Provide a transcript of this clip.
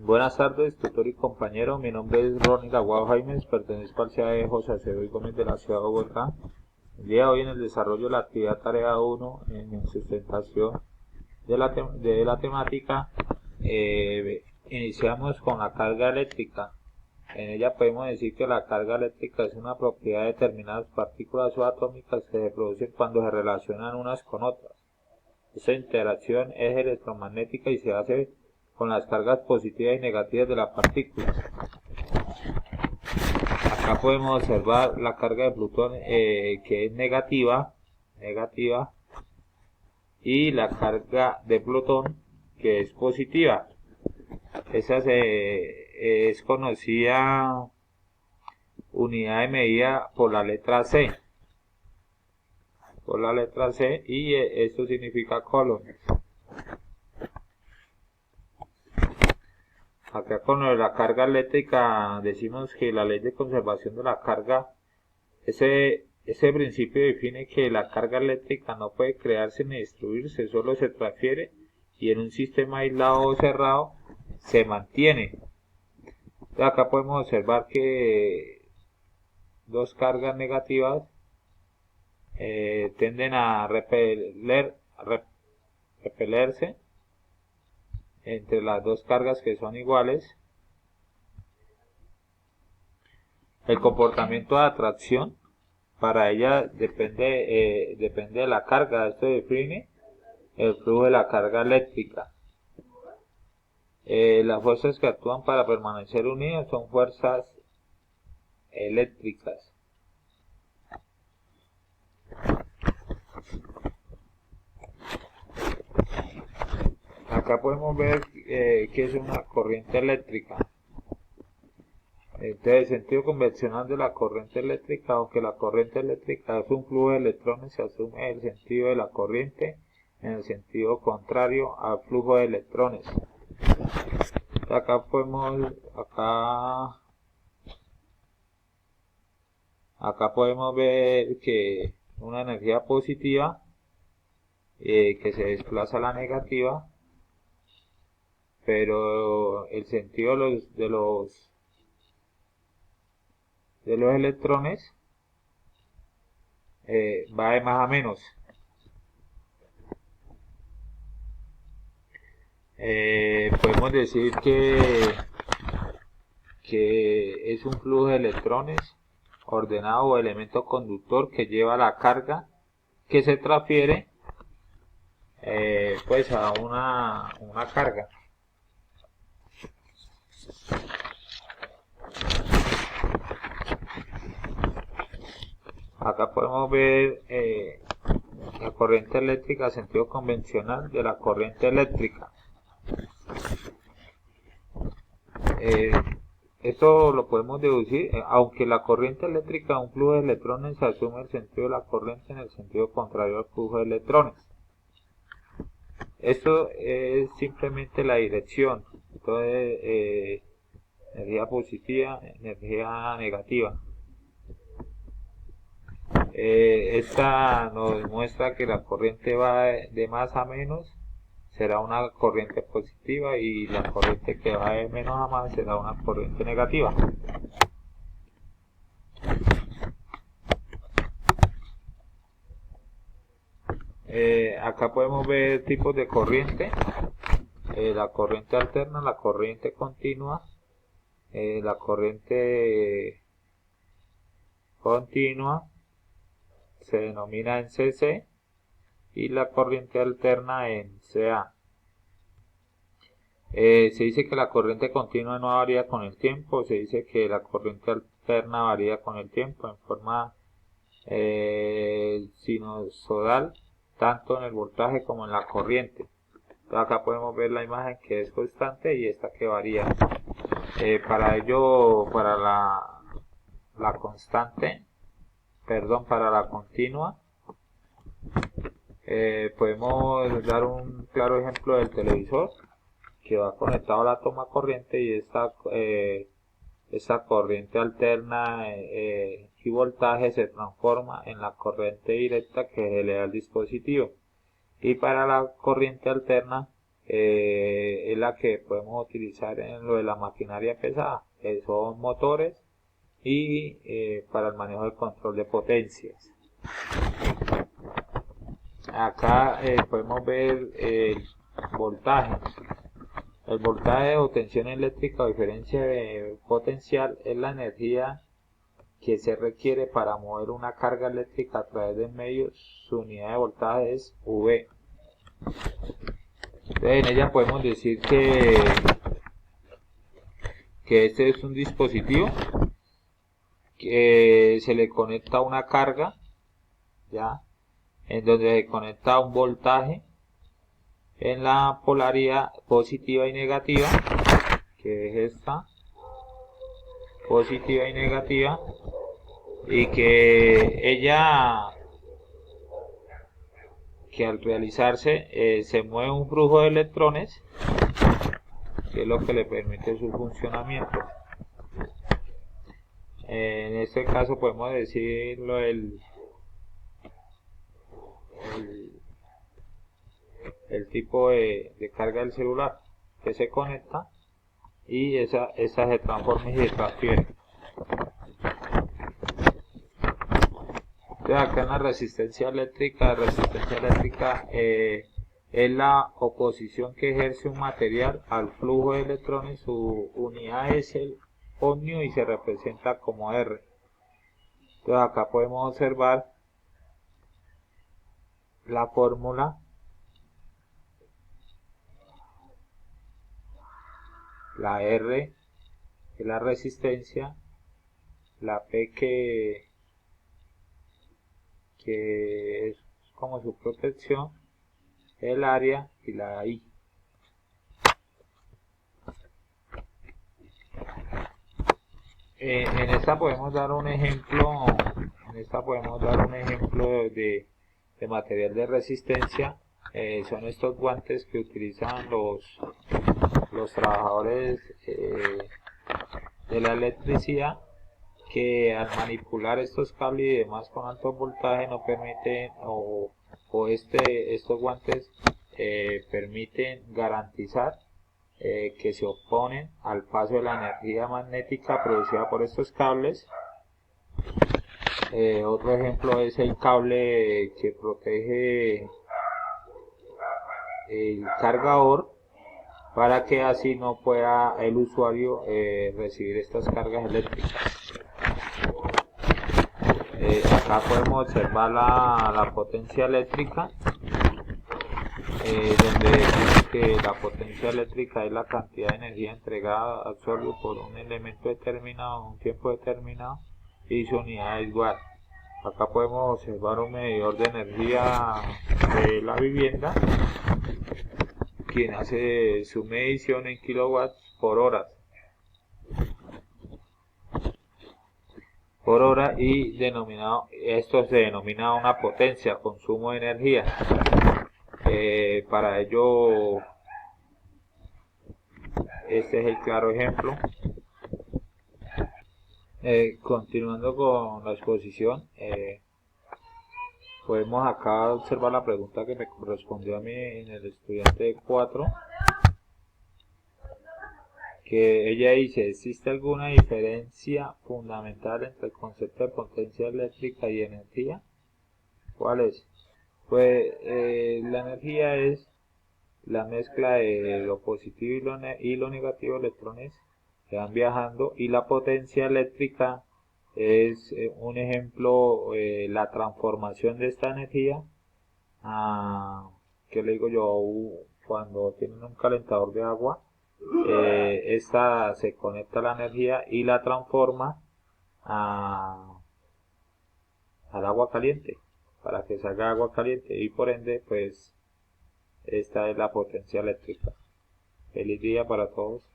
Buenas tardes, tutor y compañero. Mi nombre es Ronnie Aguado Jaimes, pertenezco al CAE José Acevedo y Gómez de la ciudad de Bogotá. El día de hoy, en el desarrollo de la actividad tarea 1 en sustentación de la temática, iniciamos con la carga eléctrica. En ella podemos decir que la carga eléctrica es una propiedad de determinadas partículas subatómicas que se producen cuando se relacionan unas con otras. Esta interacción es electromagnética y se hace con las cargas positivas y negativas de la partícula. Acá podemos observar la carga de Plutón que es negativa, y la carga de Plutón que es positiva. Esa es conocida unidad de medida por la letra C. Y esto significa coulomb. Acá con la carga eléctrica decimos que la ley de conservación de la carga, ese principio define que la carga eléctrica no puede crearse ni destruirse, solo se transfiere y en un sistema aislado o cerrado se mantiene. Entonces acá podemos observar que dos cargas negativas tienden a repelerse entre las dos cargas que son iguales. El comportamiento de atracción para ella depende de la carga. Esto define el flujo de la carga eléctrica. Las fuerzas que actúan para permanecer unidas son fuerzas eléctricas. Acá podemos ver que es una corriente eléctrica. Entonces, el sentido convencional de la corriente eléctrica, aunque la corriente eléctrica es un flujo de electrones, se asume el sentido de la corriente en el sentido contrario al flujo de electrones. Acá podemos ver que una energía positiva que se desplaza a la negativa, pero el sentido de los electrones va de más a menos. Podemos decir que es un flujo de electrones ordenado o elemento conductor que lleva la carga que se transfiere pues a una carga. Acá podemos ver la corriente eléctrica, sentido convencional de la corriente eléctrica. Esto lo podemos deducir, aunque la corriente eléctrica, un flujo de electrones, se asume el sentido de la corriente en el sentido contrario al flujo de electrones. Esto es simplemente la dirección. Entonces, energía positiva, energía negativa. Esta nos muestra que la corriente va de más a menos, será una corriente positiva, y la corriente que va de menos a más será una corriente negativa. Acá podemos ver tipos de corriente. La corriente alterna, la corriente continua. La corriente continua se denomina en CC y la corriente alterna en CA. Se dice que la corriente continua no varía con el tiempo. Se dice que la corriente alterna varía con el tiempo en forma sinusoidal, tanto en el voltaje como en la corriente. Entonces acá podemos ver la imagen que es constante y esta que varía. Para ello, para la constante, para la continua, podemos dar un claro ejemplo del televisor que va conectado a la toma corriente, y esta corriente alterna y voltaje se transforma en la corriente directa que se le da al dispositivo. Y para la corriente alterna es la que podemos utilizar en lo de la maquinaria pesada, son motores y para el manejo del control de potencias. Acá podemos ver el voltaje. El voltaje o tensión eléctrica o diferencia de potencial es la energía que se requiere para mover una carga eléctrica a través del medio. Su unidad de voltaje es V. Entonces, en ella podemos decir que este es un dispositivo que se le conecta una carga, ya, en donde se conecta un voltaje en la polaridad positiva y negativa, que es esta, positiva y negativa, y que ella, que al realizarse se mueve un flujo de electrones, que es lo que le permite su funcionamiento. En este caso podemos decirlo el tipo de carga del celular, que se conecta y esa se transforma y se transfiere. Entonces, acá en la resistencia eléctrica es la oposición que ejerce un material al flujo de electrones. Su unidad es el ohmio y se representa como R. Entonces acá podemos observar la fórmula. La R es la resistencia, la P que es como su protección, el área y la I. En esta podemos dar un ejemplo, de material de resistencia. Son estos guantes que utilizan los trabajadores de la electricidad, que al manipular estos cables y demás con alto voltaje no permiten, estos guantes permiten garantizar que se oponen al paso de la energía magnética producida por estos cables. Otro ejemplo es el cable que protege el cargador, para que así no pueda el usuario recibir estas cargas eléctricas. Acá podemos observar la potencia eléctrica, donde dice que la potencia eléctrica es la cantidad de energía entregada, absorbida por un elemento determinado en un tiempo determinado, y su unidad es watt. Acá podemos observar un medidor de energía de la vivienda, quien hace su medición en kilowatts por hora, y esto se denomina una potencia, consumo de energía. Para ello, este es el claro ejemplo. Continuando con la exposición, podemos acá observar la pregunta que me correspondió a mí en el estudiante 4, que ella dice: ¿existe alguna diferencia fundamental entre el concepto de potencia eléctrica y energía? ¿Cuál es? Pues la energía es la mezcla de lo positivo y lo negativo de electrones que van viajando, y la potencia eléctrica es un ejemplo, la transformación de esta energía a, ¿qué le digo yo? Cuando tienen un calentador de agua, esta se conecta a la energía y la transforma al agua caliente, para que salga agua caliente, y por ende pues esta es la potencia eléctrica. Feliz día para todos.